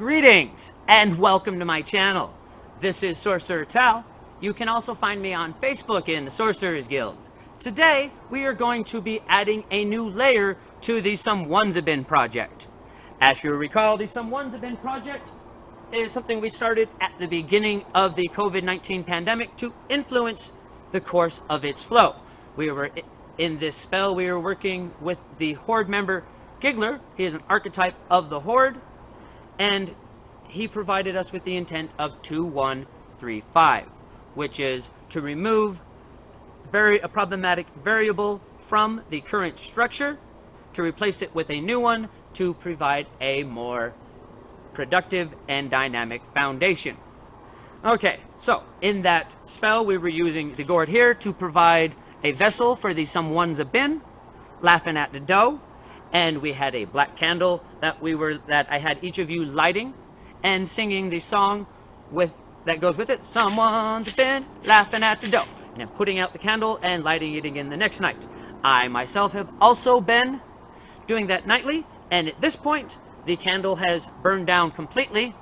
Greetings and welcome to my channel. This is Sorcerer Tal. You can also find me on Facebook in the Sorcerers Guild. Today we are going to be adding a new layer to the Some Wunza Bin project. As you recall, the Some Wunza Bin project is something we started at the beginning of the COVID-19 pandemic to influence the course of its flow. In this spell, we were working with the Horde member Giggler. He is an archetype of the Horde, and he provided us with the intent of 2-1-3-5, which is to remove a problematic variable from the current structure, to replace it with a new one, to provide a more productive and dynamic foundation. Okay, so in that spell we were using the gourd here to provide a vessel for the Some Wunza Bin, laughing at the dough, and we had a black candle that I had each of you lighting and singing the song that goes with it, Some Wunza Bin, laughing at the dough, and then putting out the candle and lighting it again the next night. I myself have also been doing that nightly, and at this point the candle has burned down completely,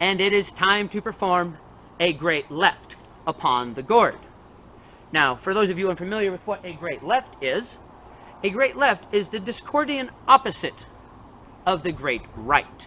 and it is time to perform a great left upon the gourd. Now, for those of you unfamiliar with what a great left is the Discordian opposite of the great right.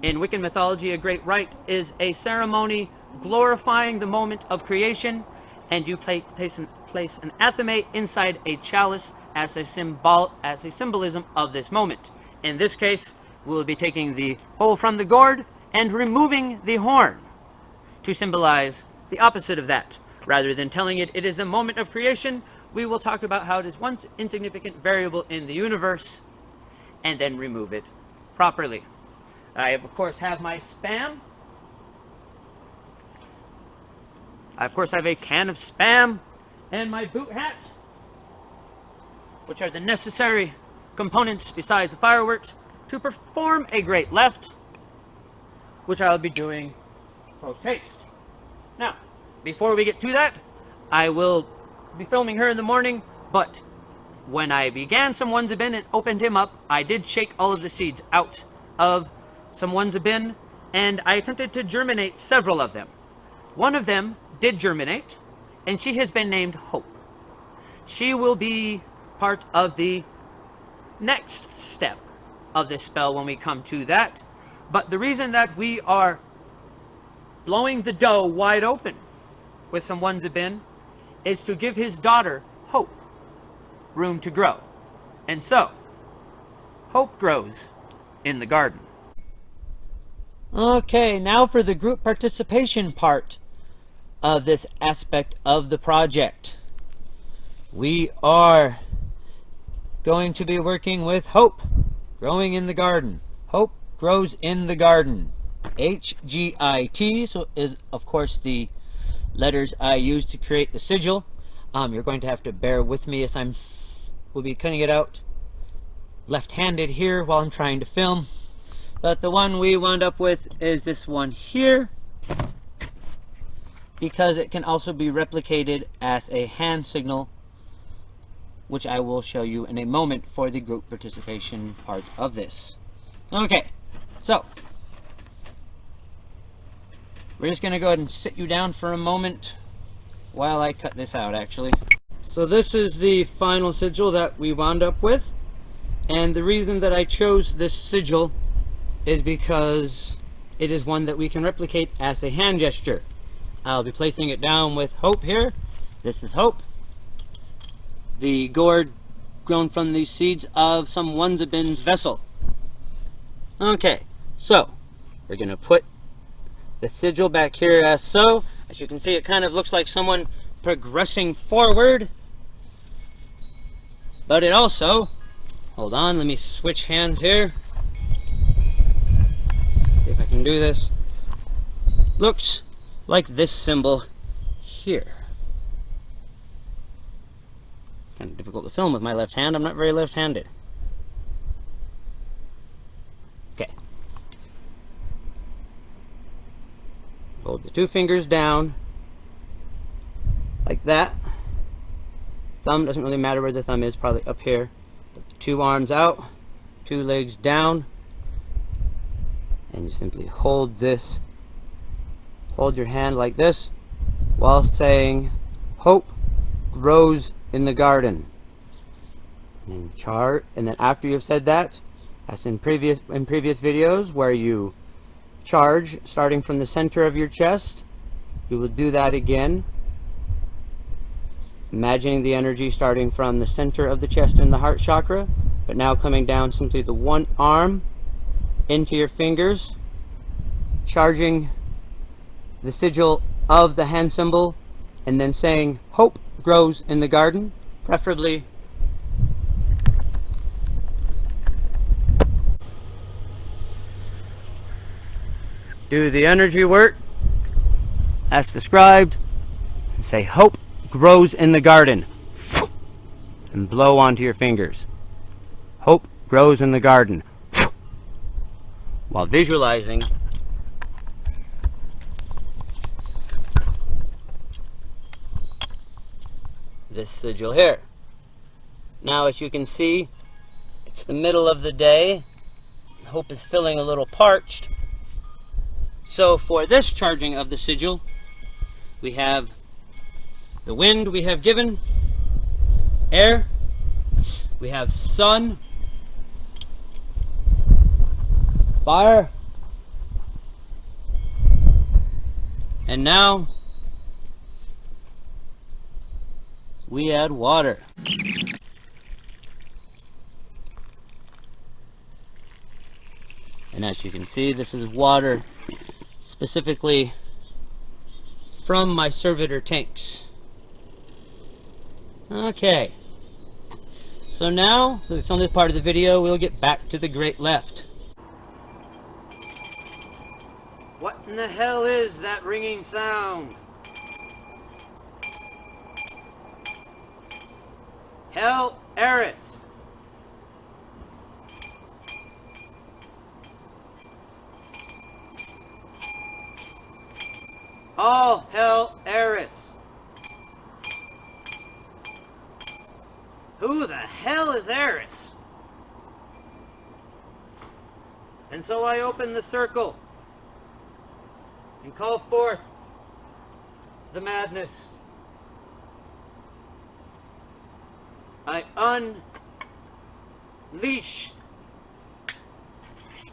In Wiccan mythology, a great right is a ceremony glorifying the moment of creation, and you place an athame inside a chalice as a symbolism of this moment. In this case, we'll be taking the hole from the gourd and removing the horn to symbolize the opposite of that. Rather than telling it is the moment of creation, we will talk about how it is one insignificant variable in the universe and then remove it properly. I, of course, have my spam. I, of course, have a can of spam and my boot hat, which are the necessary components besides the fireworks to perform a great left, which I'll be doing post haste. Now, before we get to that, I will be filming her in the morning, but when I began Some Wunza Bin and opened him up, I did shake all of the seeds out of Some Wunza Bin, and I attempted to germinate several of them. One of them did germinate, and she has been named Hope. She will be part of the next step of this spell when we come to that, but the reason that we are blowing the dough wide open with Some Wunza Bin is to give his daughter, Hope, room to grow. And so, Hope grows in the garden. Okay, now for the group participation part of this aspect of the project. We are going to be working with Hope, growing in the garden. Hope grows in the garden. H-G-I-T, so is of course the letters I used to create the sigil. You're going to have to bear with me as we'll be cutting it out left-handed here while I'm trying to film. But the one we wound up with is this one here, because it can also be replicated as a hand signal, which I will show you in a moment for the group participation part of this. Okay, so we're just going to go ahead and sit you down for a moment while I cut this out, actually. So this is the final sigil that we wound up with, and the reason that I chose this sigil is because it is one that we can replicate as a hand gesture. I'll be placing it down with Hope here. This is Hope, the gourd grown from the seeds of Some Wunza Bin's vessel. Okay, so we're going to put the sigil back here as so. As you can see, it kind of looks like someone progressing forward, but it also, hold on, let me switch hands here, see if I can do this, looks like this symbol here. Kind of difficult to film with my left hand. I'm not very left-handed. Okay. Hold the two fingers down like that. Thumb, doesn't really matter where the thumb is, probably up here. Put the two arms out, two legs down, And you simply hold your hand like this while saying, "Hope grows in the garden." And then after you've said that, as in previous videos where you charge starting from the center of your chest, you will do that again, imagining the energy starting from the center of the chest in the heart chakra, but now coming down simply the one arm into your fingers, charging the sigil of the hand symbol, and then saying, "Hope grows in the garden," preferably do the energy work as described and say, "Hope grows in the garden," and blow onto your fingers. Hope grows in the garden, while visualizing this sigil here. Now, as you can see, it's the middle of the day. Hope is feeling a little parched. So for this charging of the sigil, we have the wind we have given, air, we have sun, fire, and now we add water. And as you can see, this is water specifically from my servitor tanks. Okay, so now that we've filmed this part of the video, we'll get back to the great left. What in the hell is that ringing sound? Hell Eris. All hell Eris. Who the hell is Eris? And so I open the circle and call forth the madness. I unleash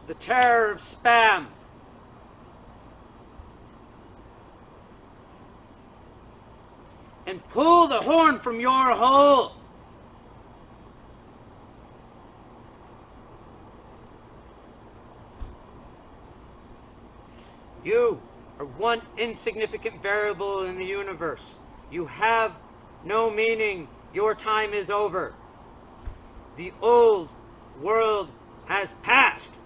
the terror of spam. And pull the horn from your hole. You are one insignificant variable in the universe. You have no meaning. Your time is over. The old world has passed.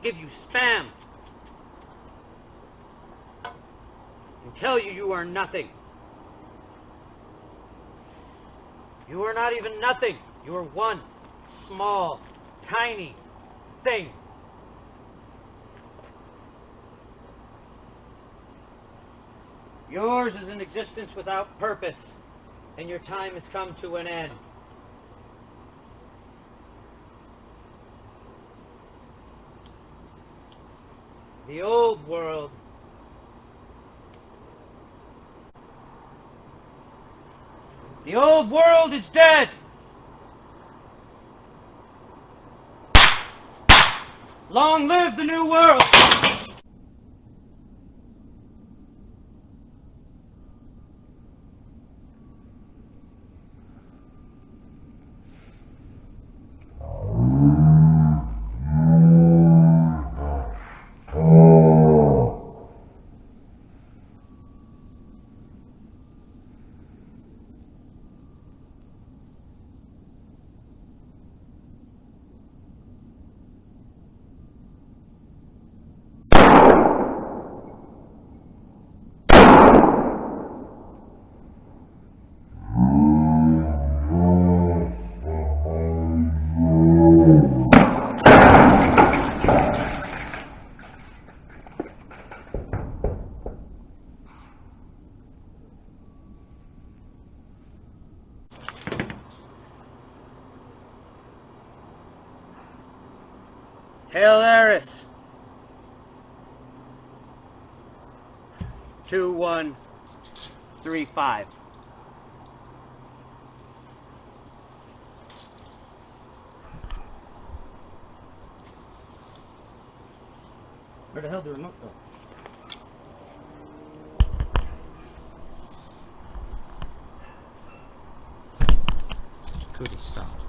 Give you spam and tell you you are nothing. You are not even nothing. You are one small, tiny thing. Yours is an existence without purpose, and your time has come to an end. The old world is dead. Long live the new world. Hail Eris. 2135. Where the hell the remote go? Cootie, stop.